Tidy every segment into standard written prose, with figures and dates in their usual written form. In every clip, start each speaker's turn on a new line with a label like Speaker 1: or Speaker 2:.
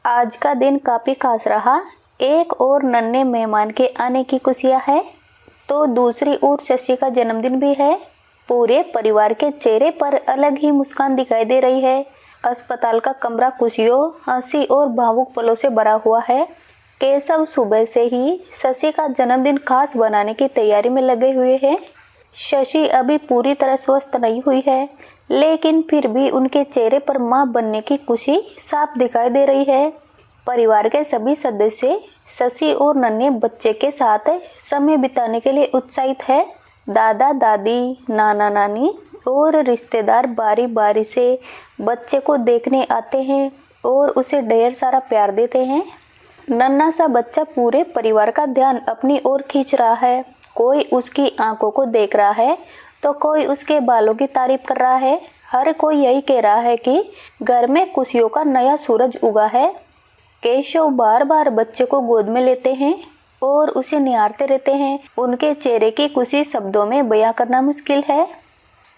Speaker 1: आज का दिन काफ़ी खास रहा। एक और नन्हे मेहमान के आने की खुशियाँ है तो दूसरी ओर शशि का जन्मदिन भी है। पूरे परिवार के चेहरे पर अलग ही मुस्कान दिखाई दे रही है। अस्पताल का कमरा खुशियों, हंसी और भावुक पलों से भरा हुआ है। केशव सुबह से ही शशि का जन्मदिन खास बनाने की तैयारी में लगे हुए हैं। शशि अभी पूरी तरह स्वस्थ नहीं हुई है, लेकिन फिर भी उनके चेहरे पर मां बनने की खुशी साफ दिखाई दे रही है। परिवार के सभी सदस्य शशि और नन्हे बच्चे के साथ समय बिताने के लिए उत्साहित है। दादा दादी, नाना नानी और रिश्तेदार बारी बारी से बच्चे को देखने आते हैं और उसे ढेर सारा प्यार देते हैं। नन्हा सा बच्चा पूरे परिवार का ध्यान अपनी ओर खींच रहा है। कोई उसकी आंखों को देख रहा है तो कोई उसके बालों की तारीफ कर रहा है। हर कोई यही कह रहा है कि घर में खुशियों का नया सूरज उगा है। केशव बार बार बच्चे को गोद में लेते हैं और उसे निहारते रहते हैं। उनके चेहरे की खुशी शब्दों में बयां करना मुश्किल है।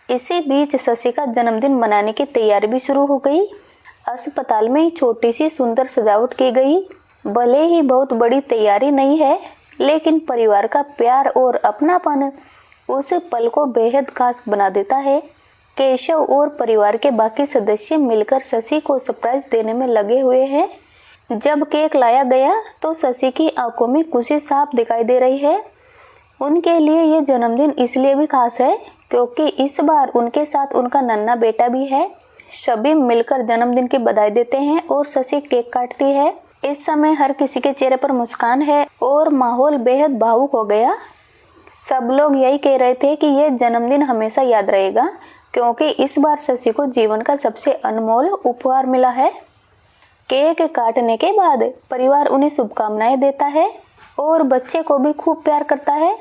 Speaker 1: इसी बीच शशि का जन्मदिन मनाने की तैयारी भी शुरू हो गई। अस्पताल में छोटी सी सुंदर सजावट की गई। भले ही बहुत बड़ी तैयारी नहीं है, लेकिन परिवार का प्यार और अपनापन उस पल को बेहद खास बना देता है। केशव और परिवार के बाकी सदस्य मिलकर शशि को सरप्राइज देने में लगे हुए हैं। जब केक लाया गया तो शशि की आंखों में खुशी साफ दिखाई दे रही है। उनके लिए ये जन्मदिन इसलिए भी खास है क्योंकि इस बार उनके साथ उनका नन्हा बेटा भी है। सभी मिलकर जन्मदिन की बधाई देते हैं और शशि केक काटती है। इस समय हर किसी के चेहरे पर मुस्कान है और माहौल बेहद भावुक हो गया। सब लोग यही कह रहे थे कि यह जन्मदिन हमेशा याद रहेगा क्योंकि इस बार शशि को जीवन का सबसे अनमोल उपहार मिला है। केक काटने के बाद परिवार उन्हें शुभकामनाएं देता है और बच्चे को भी खूब प्यार करता है।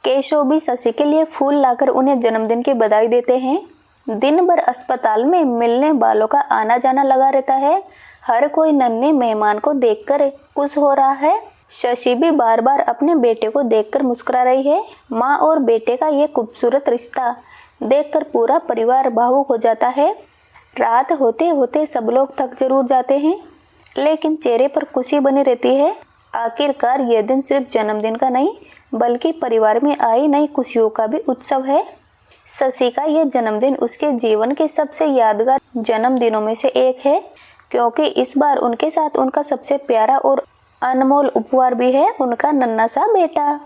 Speaker 1: केशव भी शशि के लिए फूल लाकर उन्हें जन्मदिन की बधाई देते हैं। दिन भर अस्पताल में मिलने वालों का आना जाना लगा रहता है। हर कोई नन्हे मेहमान को देखकर खुश हो रहा है। शशि भी बार बार अपने बेटे को देखकर मुस्कुरा रही है। माँ और बेटे का ये खूबसूरत रिश्ता देखकर पूरा परिवार भावुक हो जाता है। रात होते होते सब लोग थक जरूर जाते हैं, लेकिन चेहरे पर खुशी बनी रहती है। आखिरकार यह दिन सिर्फ जन्मदिन का नहीं, बल्कि परिवार में आई नई खुशियों का भी उत्सव है। शशि का यह जन्मदिन उसके जीवन के सबसे यादगार जन्मदिनों में से एक है क्योंकि इस बार उनके साथ उनका सबसे प्यारा और अनमोल उपहार भी है, उनका नन्हा सा बेटा।